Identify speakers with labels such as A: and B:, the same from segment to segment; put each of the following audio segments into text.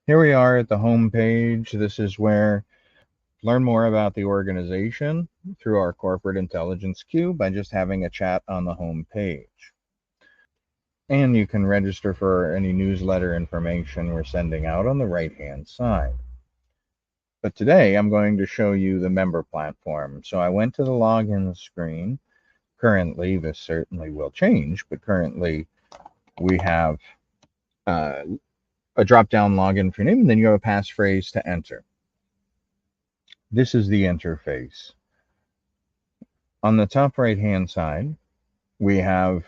A: Here we are at the home page. This is where learn more about the organization through our corporate intelligence queue by just having a chat on the home page. And you can register for any newsletter information we're sending out on the right-hand side. But today I'm going to show you the member platform. So I went to the login screen. Currently, this certainly will change, but currently we have a drop-down login for your name, and then you have a passphrase to enter. This is the interface. On the top right-hand side, we have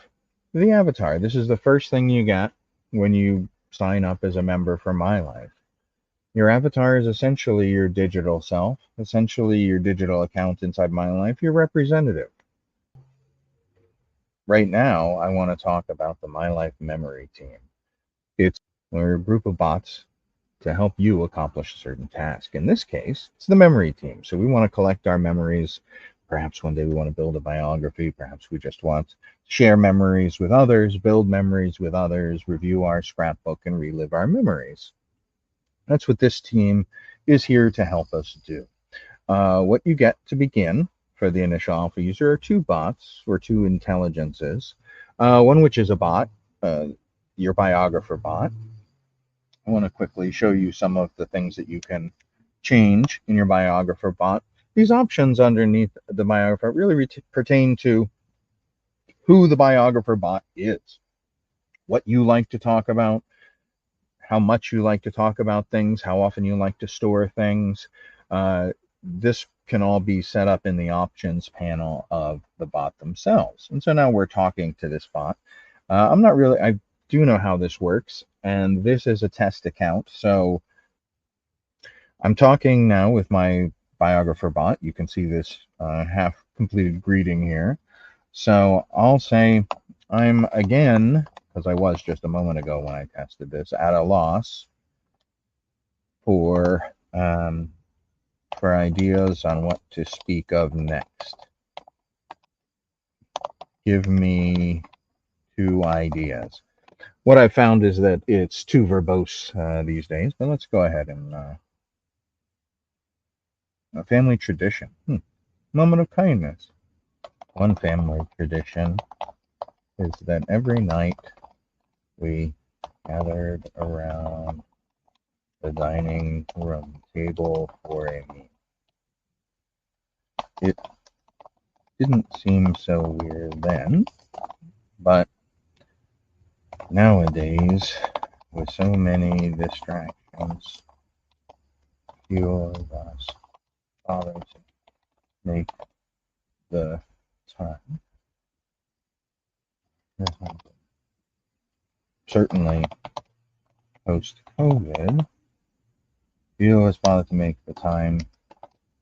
A: the avatar. This is the first thing you get when you sign up as a member for MyLife. Your avatar is essentially your digital self, essentially your digital account inside MyLife, your representative. Right now, I want to talk about the MyLife memory team. We're a group of bots to help you accomplish a certain task. In this case, it's the memory team. So we want to collect our memories. Perhaps one day we want to build a biography. Perhaps we just want to share memories with others, build memories with others, review our scrapbook, and relive our memories. That's what this team is here to help us do. What you get to begin for the initial alpha user are two bots, or two intelligences. One which is a bot, your biographer bot. I want to quickly show you some of the things that you can change in your biographer bot. These options underneath the biographer really pertain to who the biographer bot is, what you like to talk about, how much you like to talk about things, how often you like to store things. This can all be set up in the options panel of the bot themselves. And so now we're talking to this bot. I do know how this works, and this is a test account. So I'm talking now with my biographer bot. You can see this half completed greeting here. So I'll say I'm again, because I was just a moment ago when I tested this, at a loss for ideas on what to speak of next. Give me 2 ideas. What I found is that it's too verbose these days, but let's go ahead and a family tradition. Moment of kindness. One family tradition is that every night we gathered around the dining room table for a meal. It didn't seem so weird then, but nowadays, with so many distractions, few of us bother to make the time. Certainly, post-COVID, few of us bother to make the time to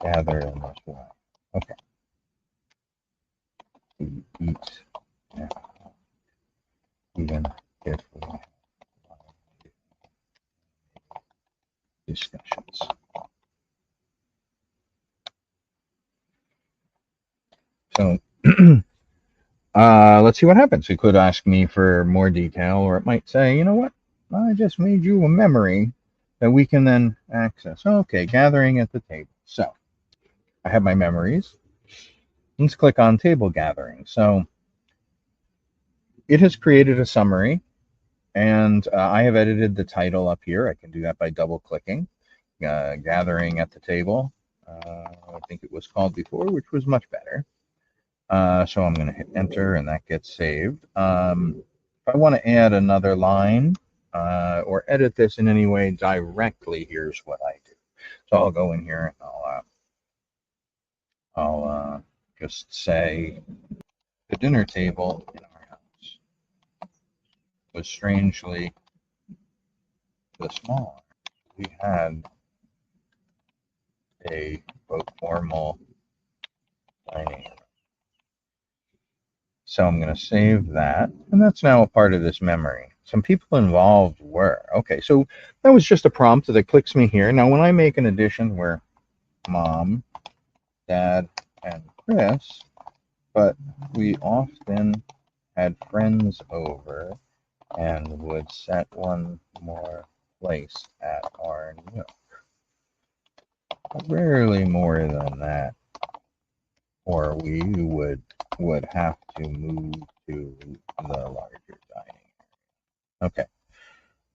A: gather in this way. Okay. We eat now, even if we have discussions. So let's see what happens. It could ask me for more detail, or it might say, you know what, I just made you a memory that we can then access. Okay, gathering at the table. So I have my memories. Let's click on table gathering. So it has created a summary, and I have edited the title up here. I can do that by double clicking. Gathering at the table, I think it was called before, which was much better. So I'm going to hit enter, and that gets saved. If I want to add another line or edit this in any way directly, here's what I do. So I'll go in here and I'll just say the dinner table in our house was strangely the smaller. We had a quote formal dining room. So I'm going to save that, and that's now a part of this memory. Some people involved were. Okay, so that was just a prompt that clicks me here. Now when I make an addition where Mom, Dad, and Chris but we often had friends over and would set one more place at our nook. Rarely more than that, or we would have to move to the larger dining. Okay.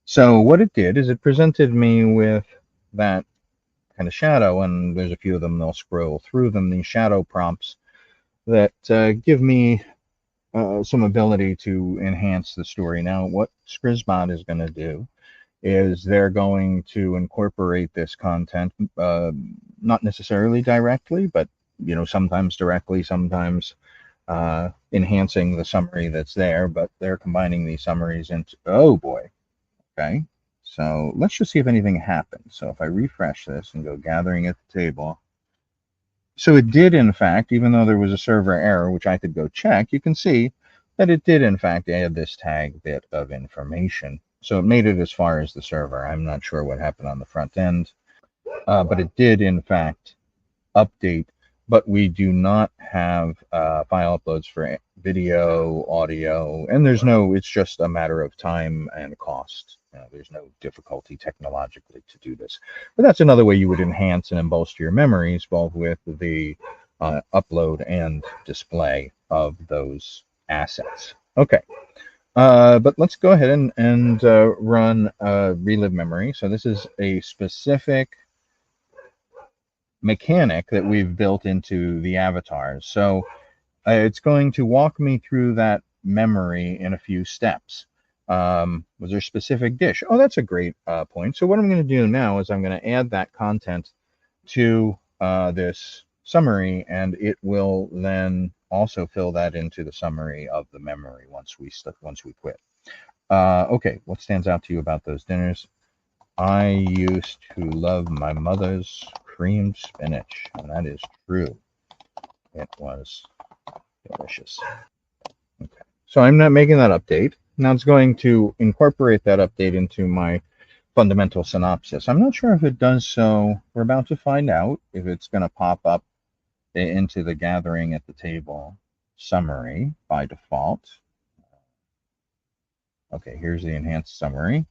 A: So what it did is it presented me with that kind of shadow, and there's a few of them. They'll scroll through them. These shadow prompts that give me some ability to enhance the story. Now, what Scrizbot is going to do is they're going to incorporate this content, not necessarily directly, but sometimes directly, sometimes enhancing the summary that's there. But they're combining these summaries into. Oh boy. Okay. So let's just see if anything happens. So if I refresh this and go gathering at the table. So it did, in fact, even though there was a server error, which I could go check, you can see that it did, in fact, add this tag bit of information. So it made it as far as the server. I'm not sure what happened on the front end, but it did, in fact, update. But we do not have file uploads for video, audio, and it's just a matter of time and cost. There's no difficulty technologically to do this. But that's another way you would enhance and bolster your memories, both with the upload and display of those assets. Okay. But let's go ahead and run relive memory. So this is a specific mechanic that we've built into the avatars. So it's going to walk me through that memory in a few steps. Was there a specific dish? Oh, that's a great point. So what I'm going to do now is I'm going to add that content to this summary, and it will then also fill that into the summary of the memory once we quit. Okay, what stands out to you about those dinners? I used to love my mother's creamed spinach, and that is true. It was delicious. Okay, so I'm not making that update. Now it's going to incorporate that update into my fundamental synopsis. I'm not sure if it does so. We're about to find out if it's going to pop up into the gathering at the table summary by default. Okay, here's the enhanced summary.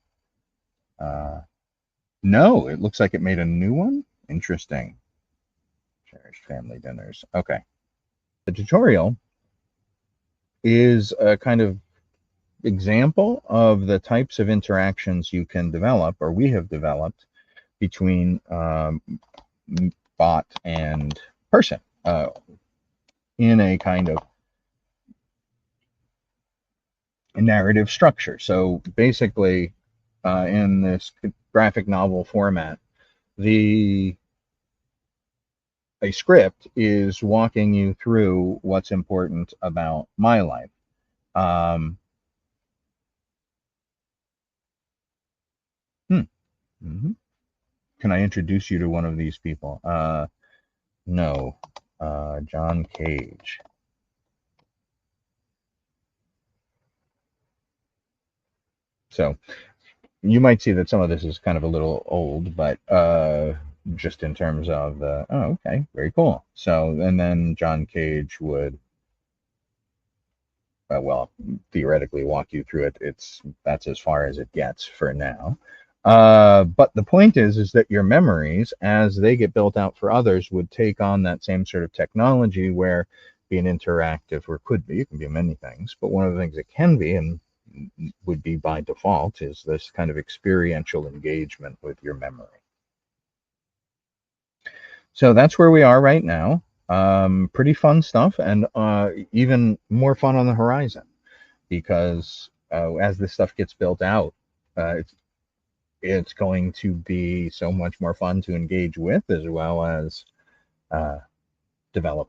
A: No, it looks like it made a new one. Interesting. Cherished family dinners. Okay. The tutorial is a kind of example of the types of interactions you can develop, or we have developed, between bot and person in a kind of narrative structure. So basically, in this graphic novel format, a script is walking you through what's important about my life. Mm-hmm. Can I introduce you to one of these people? No. John Cage. So you might see that some of this is kind of a little old, but just in terms of oh, okay, very cool. So, and then John Cage would, well, theoretically walk you through it. That's as far as it gets for now. But the point is that your memories, as they get built out for others, would take on that same sort of technology where be an interactive, or could be, it can be many things, but one of the things it can be, and would be by default, is this kind of experiential engagement with your memory. So that's where we are right now. Pretty fun stuff, and even more fun on the horizon, because as this stuff gets built out, it's going to be so much more fun to engage with, as well as develop